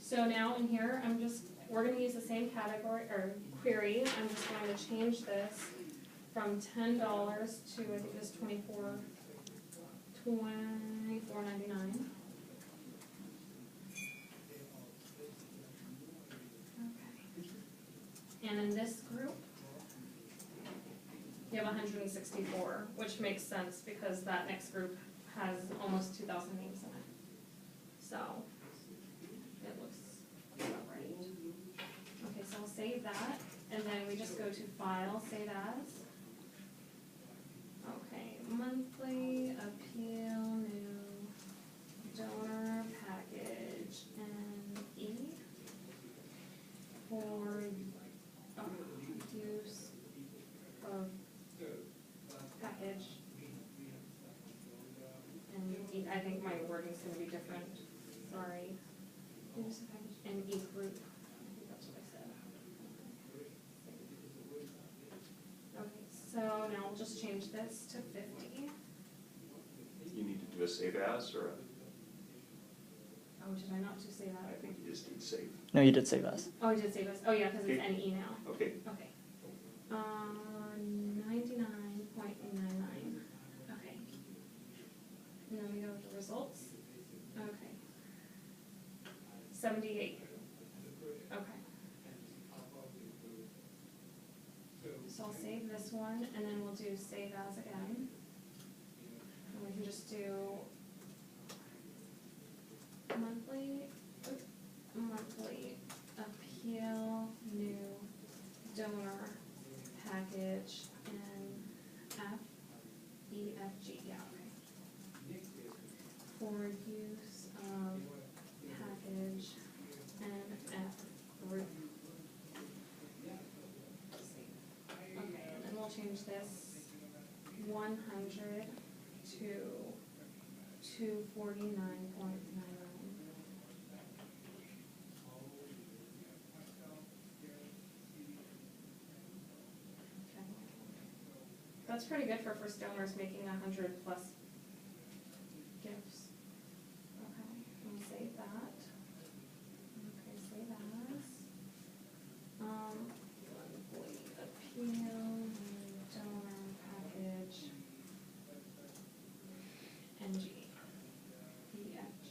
So now in here, we're gonna use the same category, or query, I'm just going to change this from $10 to, I think it was $24.99. Okay. And in this group, you have 164, which makes sense because that next group has almost 2,000 names in it. So, it looks about right. Okay, so I'll save that, and then we just go to File, Save As. Okay, monthly appeal, new donor package, and E for use of package. And E, I think my wording's gonna be different, sorry. Use of package and E group, I think that's what I said. Okay, so now we'll just change this to 50. You need to do a save as or Oh, did I not just say I that? think you just need save. No, you did save as. Oh, I did save us, oh yeah, because it's Okay. NE now. Okay. Okay. 99.99. Okay. And then we go to results. Okay. 78. Okay. So I'll save this one, and then we'll do save as again. And we can just do monthly appeal, new donor package, and EFG, yeah, okay. For use of package and F group. Okay, and then we'll change this 100 to 249.99. That's pretty good for first donors making 100 plus gifts. Okay, we'll save that. Okay, save as. Monthly appeal, donor package, NG, EFG,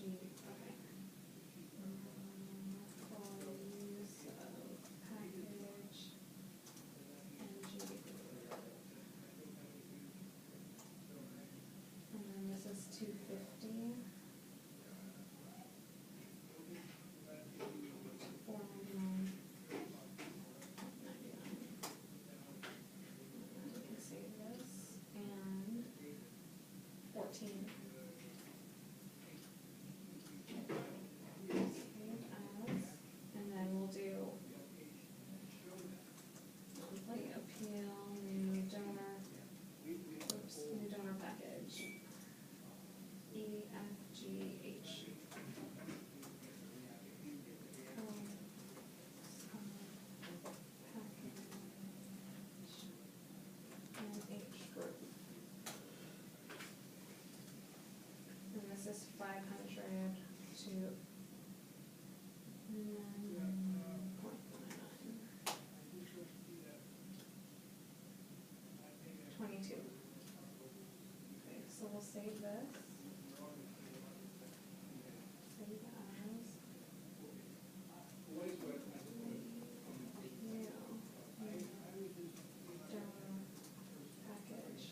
okay. For use of package, NG. And then this is 250. 499. 99. We can save this and 14. Save as, and then we'll do monthly appeal, new donor package. EFGH. And H group. And this is 500 to 9.99. 22. Okay, so we'll save this. Save as. Donor package.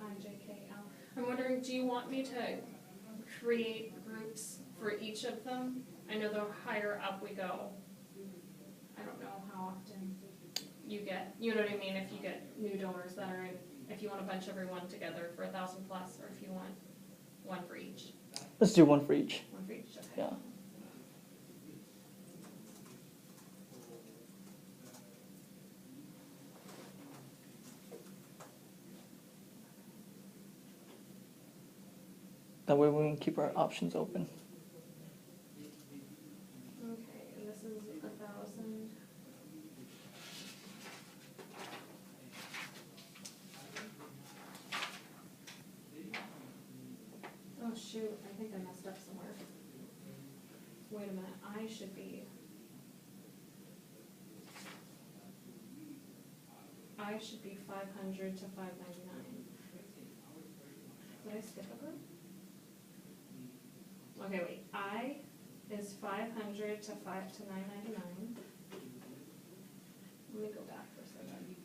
IJKL. I'm wondering, do you want me to create groups for each of them? I know the higher up we go, I don't know how often you get, you know what I mean, if you get new donors that are in, if you want to bunch everyone together for 1,000 plus, or if you want one for each. Let's do one for each. One for each, okay. Yeah. That way we can keep our options open. Okay, and this is 1,000. Oh shoot, I think I messed up somewhere. Wait a minute, I should be. I should be 500 to 599. Did I skip a group? Okay, wait, I is 500 to 999. Let me go back for a second.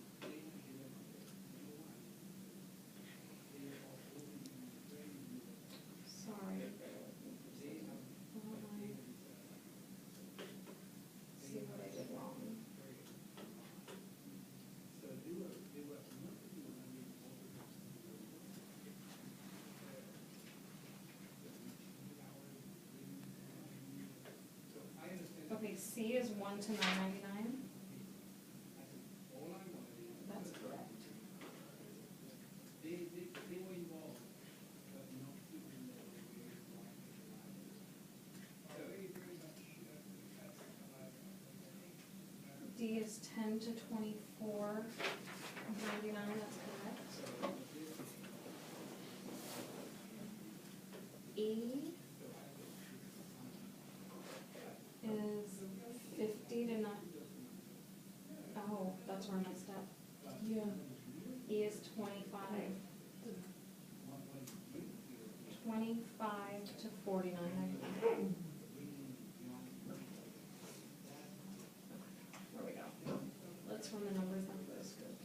Sorry. See what I did wrong. Okay, C is 1 to 999. That's correct. D is 10 to 24.99. That's correct. E is 50 to 9. Oh, that's where I messed up. Yeah. E is 25. 25 to 49.99. There we go. Let's run the numbers on for this group.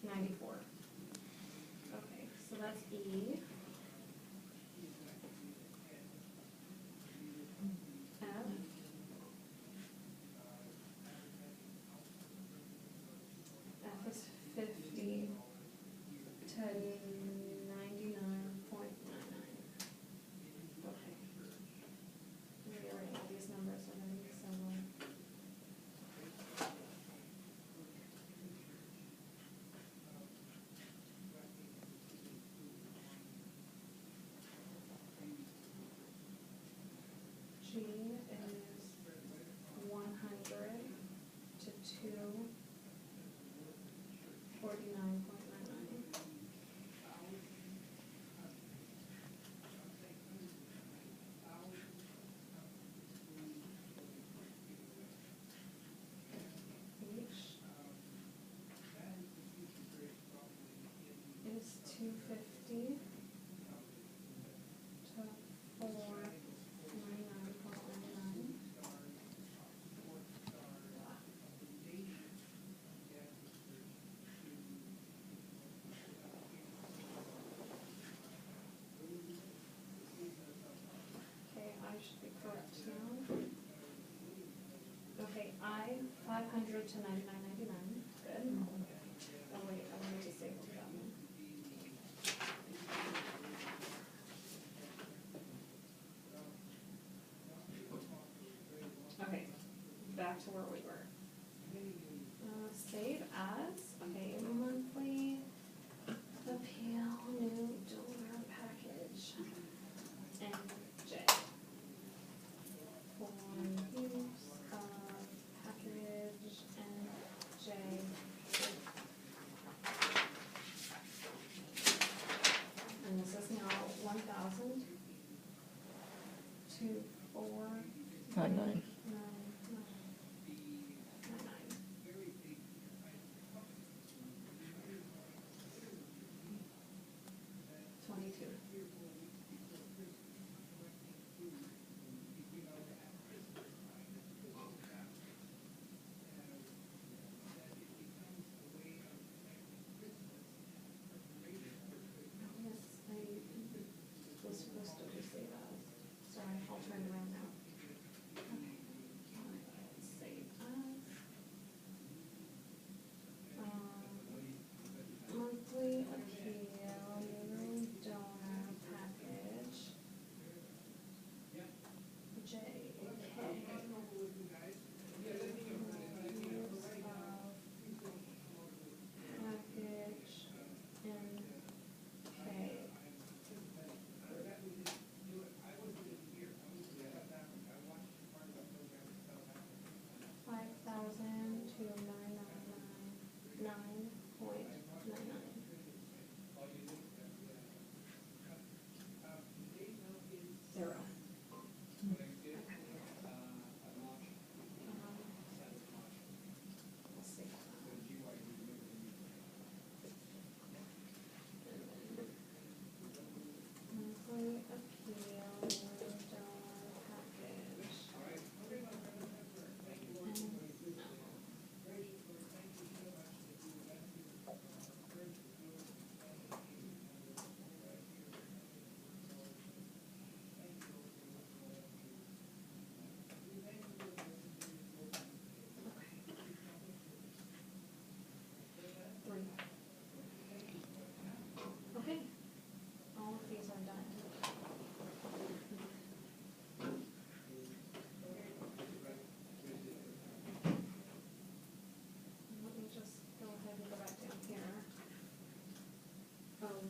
94. Okay, so that's E. F is 50 to 99.99. Okay. Rewriting all these numbers are gonna be so long. G is 100 to 249.99. H is 250 to 499.99. Okay, I should be correct now. Okay, I 500 to 99.99. Good. Oh wait, I wanted to say to that one. Okay, back to where we were. Save as, okay, monthly appeal, new donor package, and J. For use of package and J. And this is now 1,000 to 99. 22. Yes, I was supposed to just say that. Sorry, I'll turn it around now. Okay.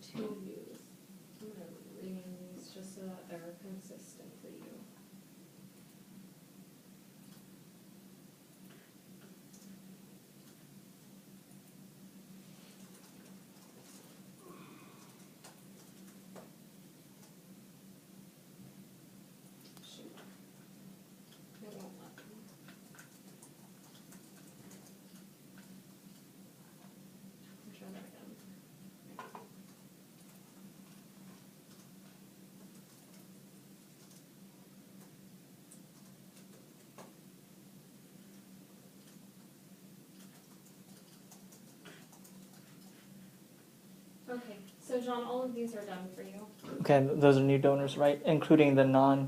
to use. I'm gonna rename these just so that they're consistent for you. Shoot. It won't let me. I'll try that again. Okay, so John, all of these are done for you. Okay, those are new donors, right? Including the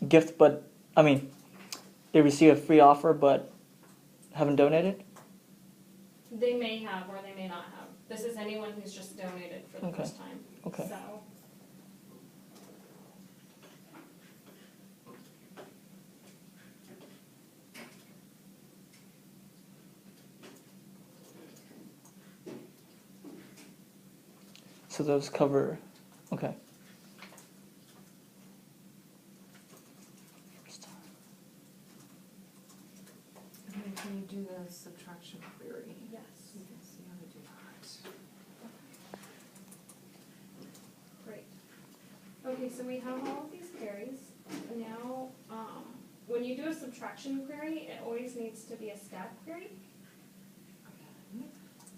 gift, but I mean, they receive a free offer but haven't donated. They may have or they may not have. This is anyone who's just donated for the Okay. first time. Okay. So. So those cover. Okay. First time. And then can you do the subtraction query? Yes. We can see how to do that. Great. Okay, so we have all of these queries. Now, when you do a subtraction query, it always needs to be a stat query.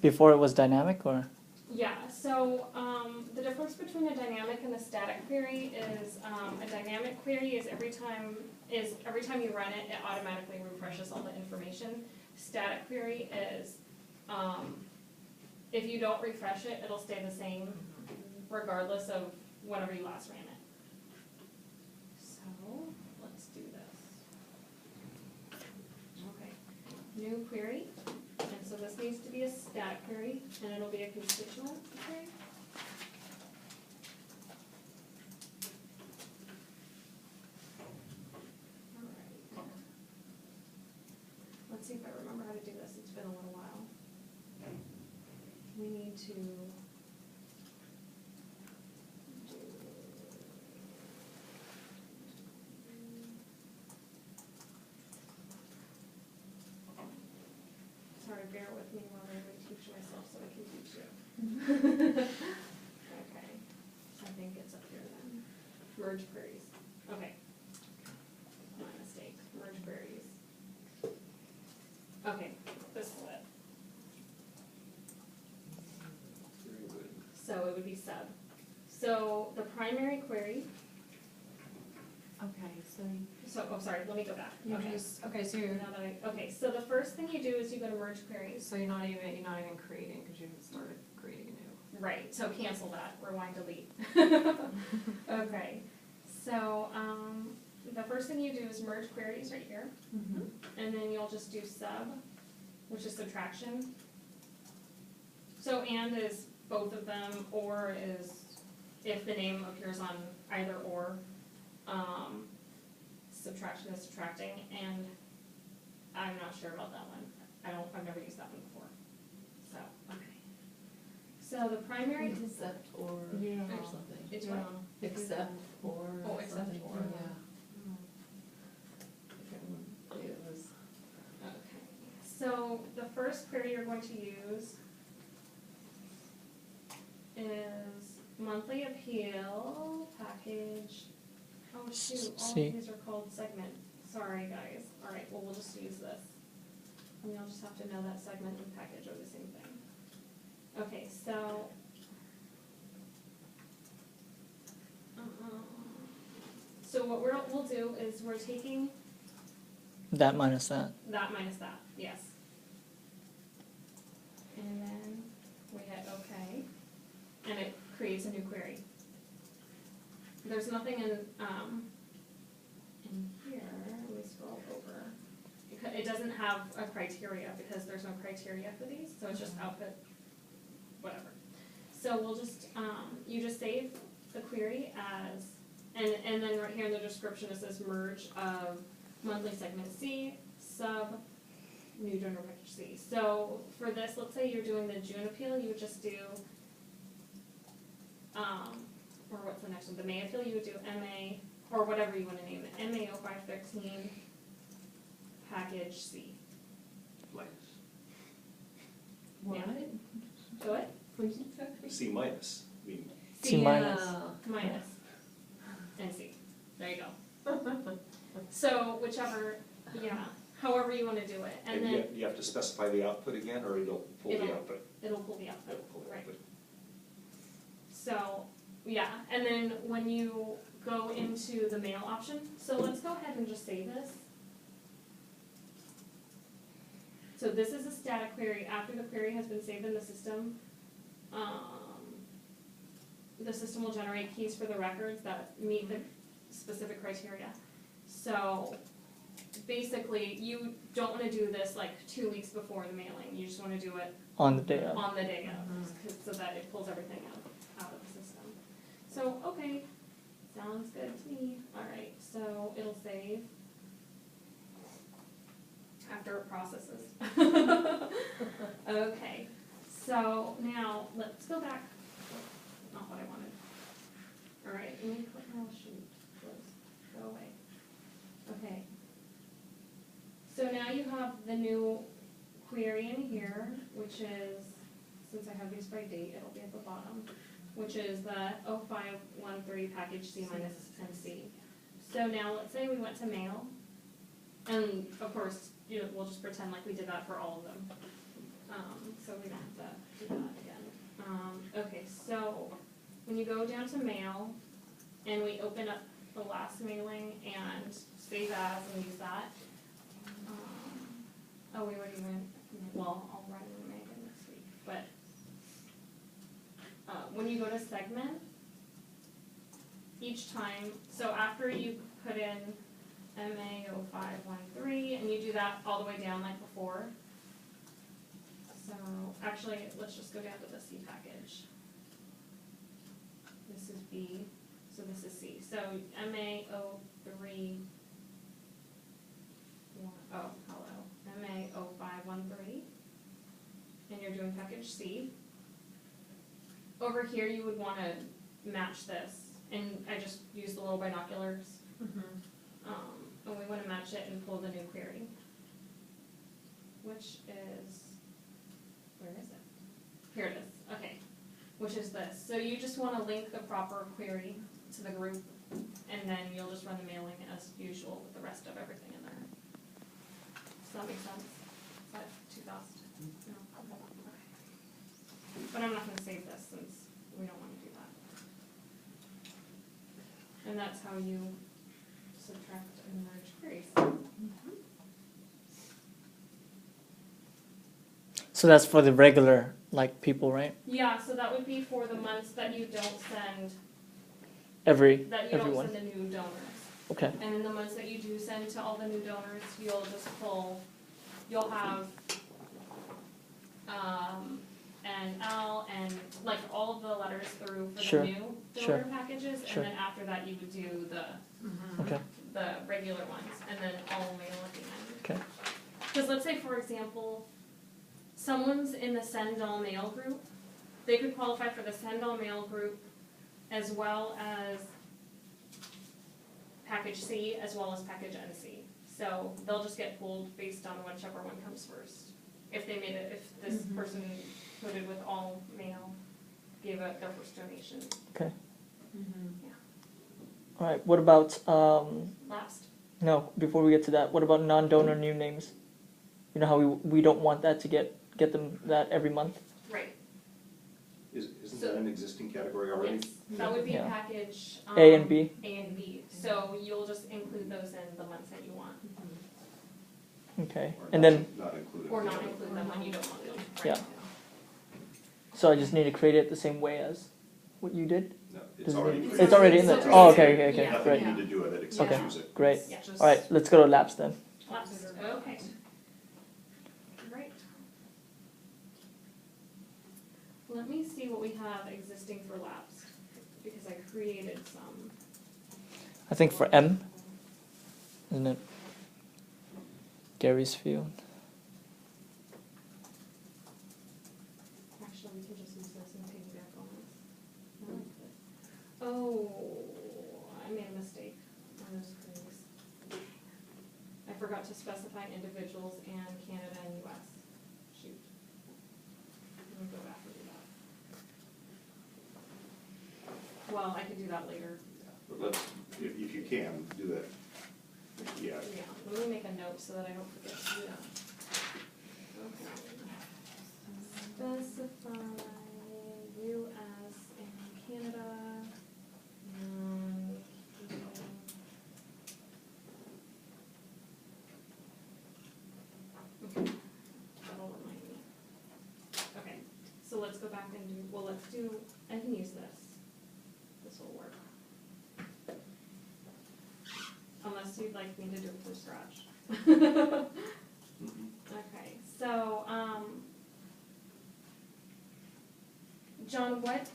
Before it was dynamic, or Yeah, so the difference between a dynamic and a static query is a dynamic query is every time you run it, it automatically refreshes all the information. Static query is if you don't refresh it, it'll stay the same regardless of whenever you last ran it. So let's do this. Okay, new query. And so this needs to be a stat query, and it'll be a constituent query. Alright. Let's see if I remember how to do this, it's been a little while. We need to do. Sorry, bear with me while I reteach myself so I can teach you. Okay, I think it's up here then. Merge queries. Okay. My mistake. Merge queries. Okay, this is it. Very good. So it would be sub. So the primary query, Okay, so oh, sorry, let me go back. you Okay. just, okay, so you're, Now that okay, so the first thing you do is you go to merge queries. so you're not even creating, because you started creating a new. Right, so cancel that, rewind, delete. Okay, so, the first thing you do is merge queries right here, Mm-hmm. and then you'll just do sub, which is subtraction. So and is both of them, or is if the name appears on either or. Subtraction is subtracting, and I'm not sure about that one. I've never used that one before. So, okay. So the primary, Except or Yeah. or something. it's what? Except or. Oh, except something. or. Yeah. I can't remember. It was. Okay, so the first query you're going to use is monthly appeal package. Oh shoot, all C. of these are called segment. Sorry guys. Alright, well we'll just use this. And you'll just have to know that segment and package are the same thing. Okay, so what we'll do is we're taking that minus that. that minus that, yes. And then we hit OK, and it creates a new query. There's nothing in here, let me scroll over. It doesn't have a criteria because there's no criteria for these, so it's just output, whatever. So we'll just, you just save the query as, and then right here in the description it says merge of monthly segment C, sub, new donor package C. So for this, let's say you're doing the June appeal, you would just do, or what's the next one? The May appeal, you would do MA, or whatever you want to name it, MA 0513 package C. Minus. What? So what? Please. C minus. I mean, C minus. Minus. And C. There you go. So whichever, yeah, however you want to do it. And and then you have to specify the output again, or it'll pull the It'll- output? it'll pull the output. It'll pull the Right. output. So, yeah, and then when you go into the mail option, so let's go ahead and just save this. So this is a static query. After the query has been saved in the system, the system will generate keys for the records that meet the specific criteria. So basically, you don't want to do this like 2 weeks before the mailing. You just want to do it On the day of. on the day of, so that it pulls everything out of the system. So, okay, sounds good to me. Alright, so it'll save after it processes. Okay, so now let's go back. Not what I wanted. Alright, let me click, oh shoot, close, go away. Okay. So now you have the new query in here, which is, since I have these by date, it'll be at the bottom, which is the 0513 package C minus NC. So now let's say we went to mail, and of course, we'll just pretend like we did that for all of them. So we don't have to do that again. Okay, so when you go down to mail, and we open up the last mailing and save as and use that. Oh, we already went, well, I'll run and make it next week, but when you go to segment, each time, so after you put in MA 0513, and you do that all the way down like before. So, actually, let's just go down to the C package. This is B, so this is C. So, MA 03, oh, hello, MA 0513, and you're doing package C. Over here, you would want to match this, and I just used the little binoculars. And we want to match it and pull the new query, which is, where is it? Here it is, okay, which is this. So you just want to link the proper query to the group, and then you'll just run the mailing as usual with the rest of everything in there. Does that make sense? Is that too fast? No? Okay. But I'm not going to save this since we don't want to do that. And that's how you subtract and merge queries. So that's for the regular, like, people, right? Yeah, so that would be for the months that you don't send, Everyone. don't send the new donors. Okay. And in the months that you do send to all the new donors, you'll just pull, you'll have, and L and like all of the letters through for Sure, the new sure, donor packages, sure. and then after that you would do Okay. the regular ones, and then all mail at the end. Okay. Because let's say, for example, someone's in the send all mail group, they could qualify for the send all mail group as well as package C as well as package NC. So they'll just get pulled based on whichever one comes first. If they made it, if this person voted with all mail, gave out their first donation. Okay. Yeah. All right. What about Last. no? Before we get to that, what about non-donor new names? You know how we don't want that to get them that every month. Right. Isn't that an existing category already? Yes. That would be Yeah. package A and B. A and B. So you'll just include those in the months that you want. Okay. Or And not- then Not included. Or not include them when you don't want them. Right. Yeah. so I just need to create it the same way as what you did. No, Does it's it already need- created. it's already in So there. it's Oh, okay, okay, okay. Yeah. Nothing Great. you need to do with it except Okay. use it. Great. Yeah. All right. Let's go to labs then. Last. Okay. Right. Let me see what we have existing for labs, because I created some. I think for M, isn't it? Gary's field. we can just use this and piggyback on this. I like this. Oh, I made a mistake on those queries. I forgot to specify individuals and Canada and US. Shoot. Let me go back and do that. Well, I could do that later. But let's, if you can, do that. Yeah, Yeah, let me make a note so that I don't forget to do that. Okay. Specify US and Canada and okay, that'll remind me. Okay, so let's go back and do, well, let's do, I can use this. This will work. Unless you'd like me to do it from scratch. mhm. Okay, so, John, what,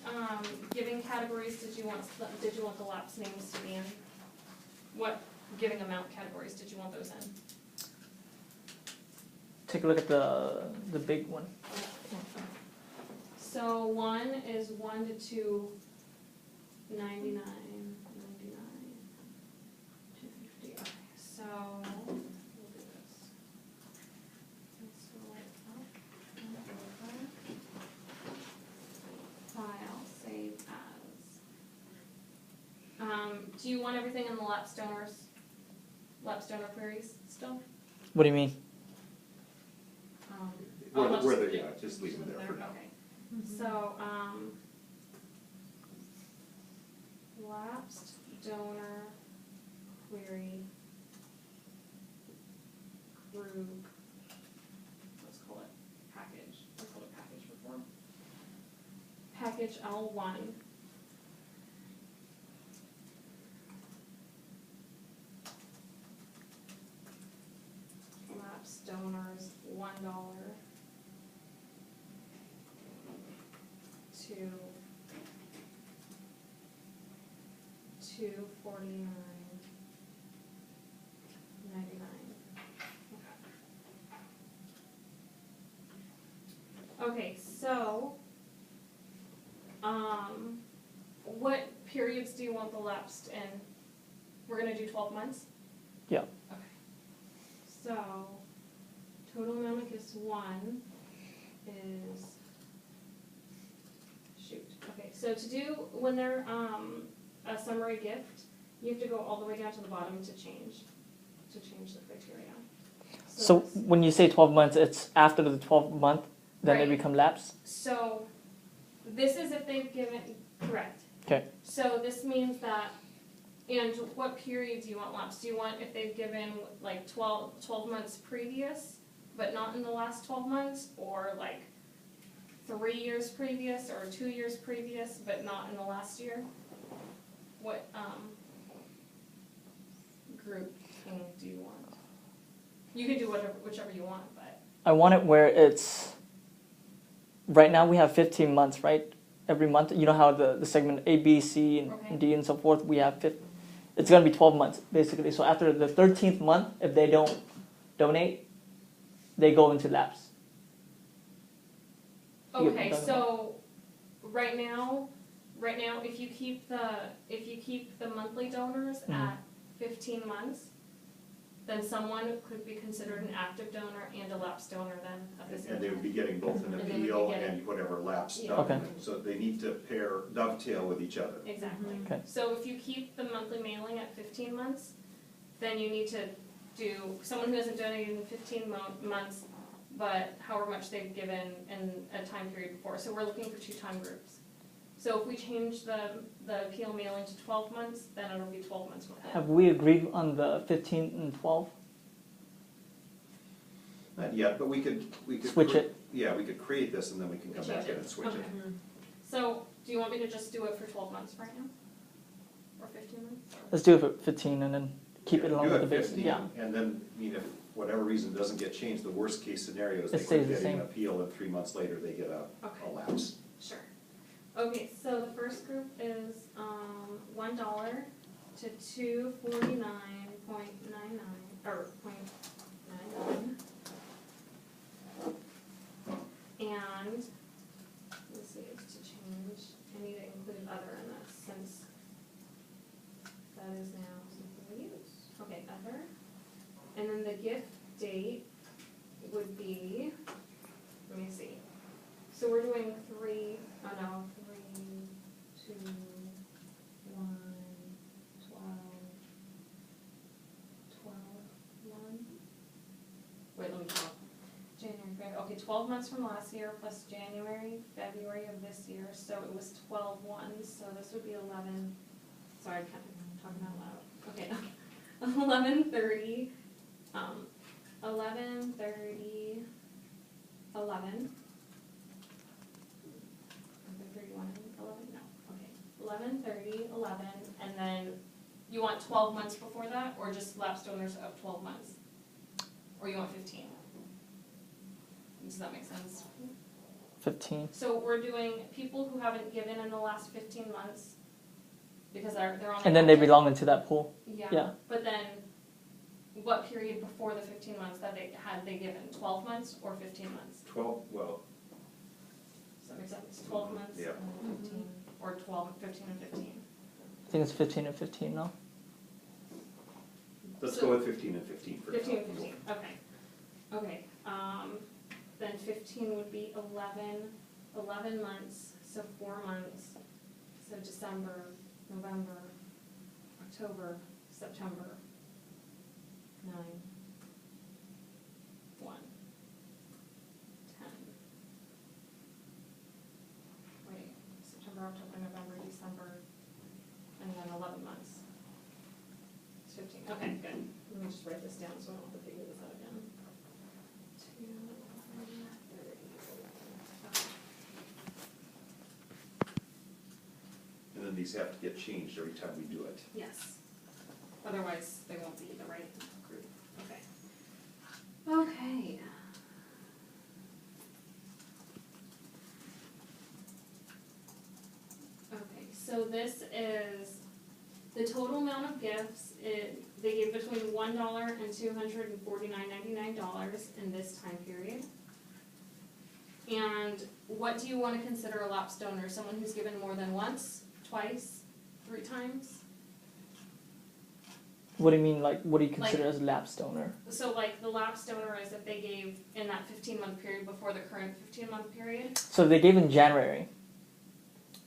giving categories did you want the lapse names to be in? What giving amount categories did you want those in? Take a look at the big one. So one is 1 to 299, 99, 250, okay, so we'll do this. Let's go up, and over. File, save as. Do you want everything in the lapse donor queries still? What do you mean? I'll Where just- they, yeah, just leave them there for now. Okay, so, lapsed donor query group, let's call it package, I called it package before. Package L1. Lapsed donors, $1 to $249.99. Okay, so, what periods do you want the lapsed in? We're gonna do 12 months? Yeah. Okay. So, total amount of gifts one is, shoot, okay, so to do, when they're, a summary gift, you have to go all the way down to the bottom to change the criteria. So this- when you say 12 months, it's after the 12th month, then Right. they become lapsed? So, this is if they've given, correct. Okay. So this means that, and what period do you want lapsed? Do you want if they've given like 12 months previous, but not in the last 12 months? Or like 3 years previous, or 2 years previous, but not in the last year? What, grouping do you want? You can do whichever you want, but, I want it where it's, right now we have 15 months, right? Every month, you know how the segment A, B, C, and Okay. D and so forth, we have it's going to be 12 months, basically. So after the 13th month, if they don't donate, they go into lapse. You get what I'm okay, talking so, right now, if you keep the monthly donors Mhm. at 15 months, then someone could be considered an active donor and a lapsed donor then at the same And they would time. be getting both an And they would be appeal getting- and whatever lapse Yeah. Okay. document. So they need to dovetail with each other. Exactly. Okay. So if you keep the monthly mailing at 15 months, then you need to do, someone who hasn't donated in 15 months, but however much they've given in a time period before. So we're looking for 2 time groups. So if we change the appeal mailing to 12 months, then it'll be 12 months before. Have we agreed on the 15 and 12? Not yet, but we could. Switch it. Yeah, we could create this and then we can come back Change in it. and switch Okay. it. So do you want me to just do it for 12 months right now? Or 15 months? Let's do it for 15 and then keep it along Do with the it base. 15, Yeah. and then, I mean, if whatever reason doesn't get changed, the worst case scenario is It they stays quit the getting an same. appeal and 3 months later they get a Okay. lapse. Sure. Okay, so the first group is $1 to $249.99 or .99, and gift date would be, let me see. So we're doing 3, 2, 1, 12, 1. Wait, let me count. January, February, okay, 12 months from last year plus January, February of this year, so it was 12 ones, so this would be 11. Sorry, I'm talking out loud. Okay, 11:30, 11:30, 11. 31, 11, no, okay. 11:30, 11, and then you want 12 months before that, or just lapsed donors of 12 months? Or you want 15? Does that make sense? 15. So we're doing people who haven't given in the last 15 months, because they're on. And then they belong into that pool. Yeah, Yeah. but then, what period before the 15 months that they given? 12 months or 15 months? 12, well, Does that make sense? 12 months Yeah. and 15, or 12, 15 and 15. I think it's 15 and 15, no? let's So- go with 15 and 15 for now. 15 and 15, okay. Okay, then 15 would be 11 months, so 4 months. So December, November, October, September, 9, 1, 10. Wait, September, October, November, December, and then 11 months. It's 15, okay, good. Let me just write this down so I don't have to figure this out again. 2, 30, And then these have to get changed every time we do it. yes. Otherwise, they won't be the right group. Okay. Okay. Okay, so this is the total amount of gifts. They gave between $1 and $249.99 in this time period. And what do you want to consider a lapsed donor? Someone who's given more than once, twice, 3 times? What do you mean, like, what do you consider Like- as lapsed donor? So like the lapsed donor is if they gave in that 15-month period before the current 15-month period. So they gave in January.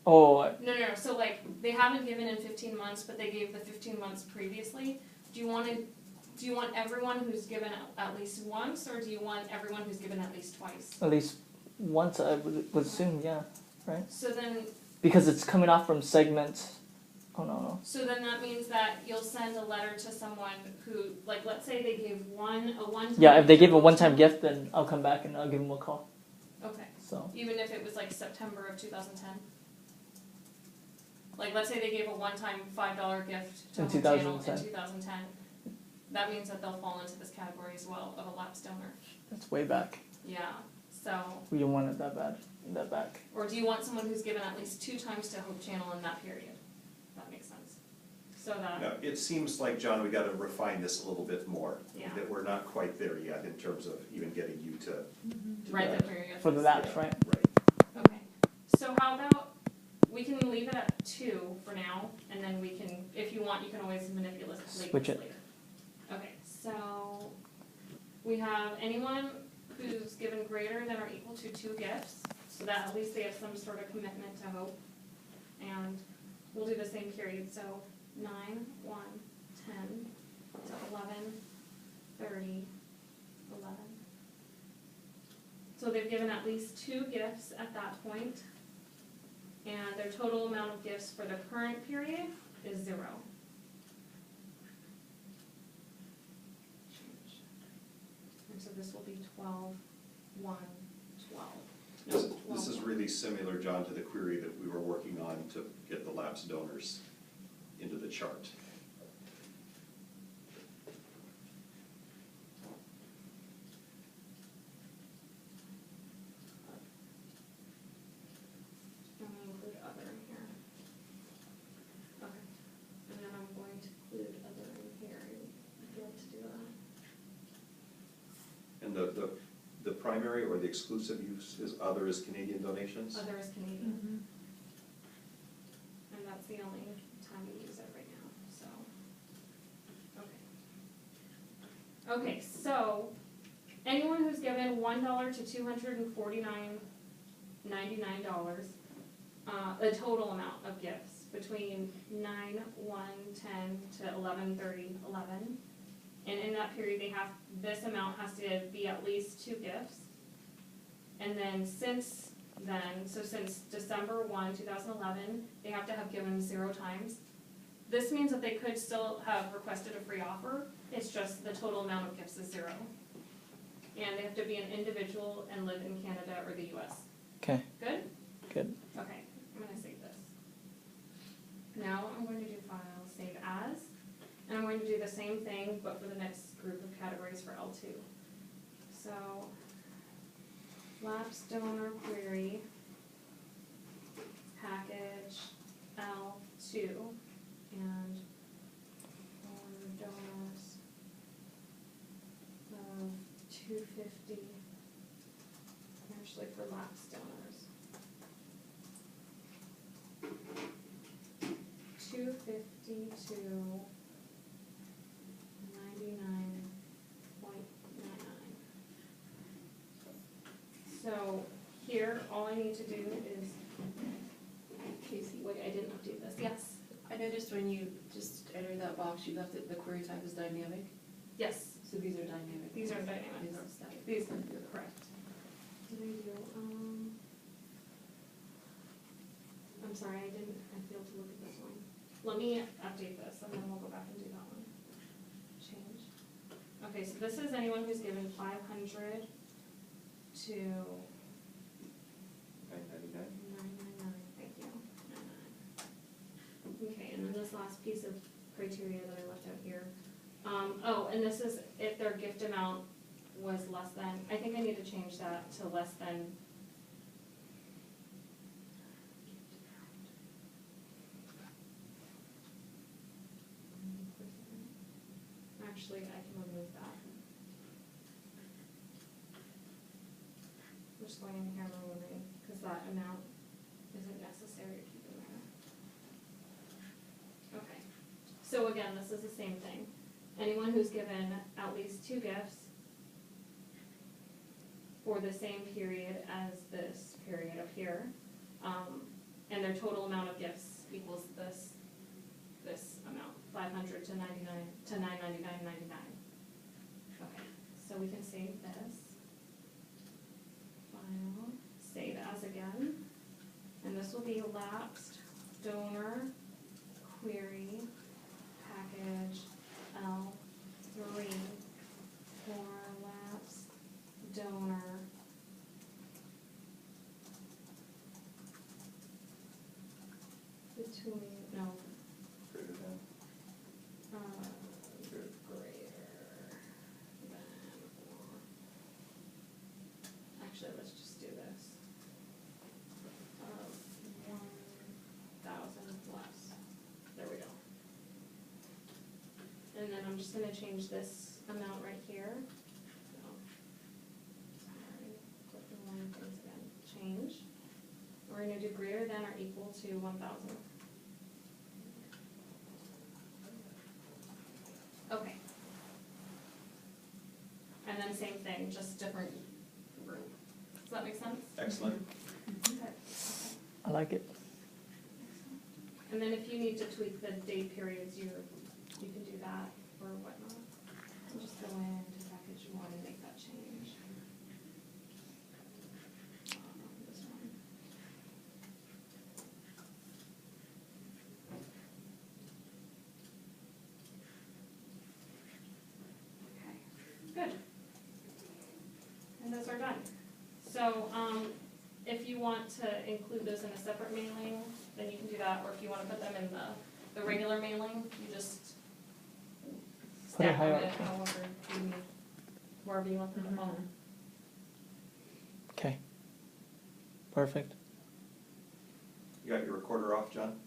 Oh, No, so like they haven't given in 15 months, but they gave the 15 months previously. Do you want everyone who's given at least once, or do you want everyone who's given at least twice? at least once, I would assume, yeah. So then Because it's coming off from segments. Oh, no. So then that means that you'll send a letter to someone who, like, let's say they gave a one-time. Yeah, if they give a one-time gift, then I'll come back and I'll give them a call. Okay, So, even if it was like September of 2010? Like, let's say they gave a one-time $5 gift to In Home Channel in 2010. 2010. That means that they'll fall into this category as well of a lapsed donor. that's way back. Yeah, so, We don't want it that bad. That back. or do you want someone who's given at least 2 times to Hope Channel in that period? That makes sense. So that, Now, it seems like, John, we gotta refine this a little bit more. Yeah. That we're not quite there yet in terms of even getting you to right, that. the period. For the lapse, right? Right. Okay, so how about, we can leave it at 2 for now, and then we can, if you want, you can always manipulate this Switch it. later. Okay, so we have anyone who's given greater than or equal to 2 gifts, so that at least they have some sort of commitment to Hope. And we'll do the same period, so 9, 1, 10, to 11, 30, 11. So they've given at least 2 gifts at that point, and their total amount of gifts for the current period is 0. And so this will be 12, 1, 12. No, This 12, is 1. really similar, John, to the query that we were working on to get the lapsed donors into the chart. I'm gonna include other in here. Okay, and then I'm going to include other in here, I'd like to do that. And the primary or the exclusive use is other is Canadian donations? Other is Canadian. And that's the only time we use it right now, so. Okay, so anyone who's given $1 to $249.99, the total amount of gifts between 9/1/10 to 11/30/11, and in that period this amount has to be at least 2 gifts. And then since then, so since December 1, 2011, they have to have given 0 times. This means that they could still have requested a free offer, it's just the total amount of gifts is 0. And they have to be an individual and live in Canada or the US. Okay, Good? good. Okay, I'm gonna save this. Now I'm going to do file, save as, and I'm going to do the same thing, but for the next group of categories for L2. So, lapse donor query, package L2, and for donors of 250, actually for lapse donors. 250 to 99.99. So here, all I need to do is, Casey, wait, I didn't update this, yes, I noticed when you just entered that box, you left it, the query type is dynamic, yes, so these are dynamic. these are dynamic. These aren't static. These are correct. Did I do, I'm sorry, I failed to look at this one. Let me update this and then we'll go back and do that one. Change. Okay, so this is anyone who's given 500 to 999, thank you. 99. Okay, and then this last piece of criteria that I left out here. And this is if their gift amount was less than, I think I need to change that to less than. Actually, I can remove that. I'm just going in here and removing, because that amount isn't necessary to keep in there. Okay, so again, this is the same thing. Anyone who's given at least 2 gifts for the same period as this period up here, and their total amount of gifts equals this amount, 500 to 999.99. Okay, so we can save this. File, save as again, and this will be lapsed donor query package L3 for lapsed donor between, no, Greater than. greater than or, actually, let's just do this. 1,000 less, there we go. And then I'm just gonna change this amount right here. No. Sorry, click the wrong things again, change. We're gonna do greater than or equal to 1,000. Okay. And then same thing, just different group. Does that make sense? Excellent. Okay. I like it. And then if you need to tweak the date periods, you can do that or whatnot. I'll just go into package 1 and make that change. This one. Okay, good. And those are done. So, if you want to include those in a separate mailing, then you can do that, or if you want to put them in the regular mailing, you just Put it stack them in hierarchy. however you need, wherever you want them to fall. Okay. Perfect. You got your recorder off, John?